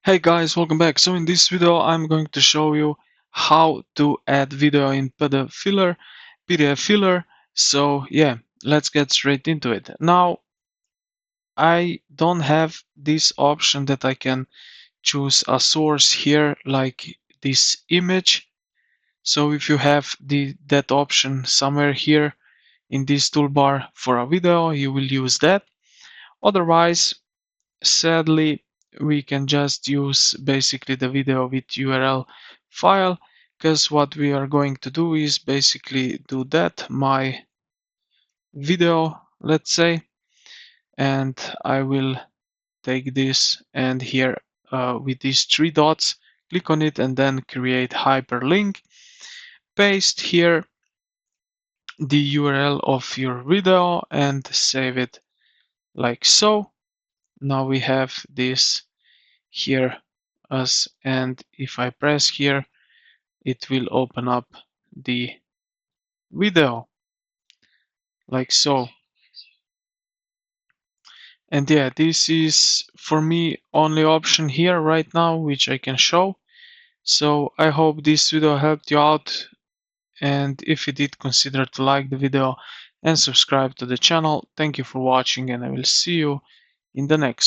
Hey guys, welcome back. So in this video I'm going to show you how to add video in PDFfiller. So yeah, let's get straight into it. Now I don't have this option that I can choose a source here like this image. So if you have that option somewhere here in this toolbar for a video, you will use that. Otherwise, sadly, we can just use basically the video with URL file, because what we are going to do is basically do that, my video, let's say, and I will take this and here with these three dots, click on it and then create hyperlink, paste here the URL of your video and save it like so. Now we have this here and if I press here it will open up the video like so. And yeah, this is for me only option here right now which I can show. So I hope this video helped you out, and if you did, consider to like the video and subscribe to the channel. Thank you for watching and I will see you in the next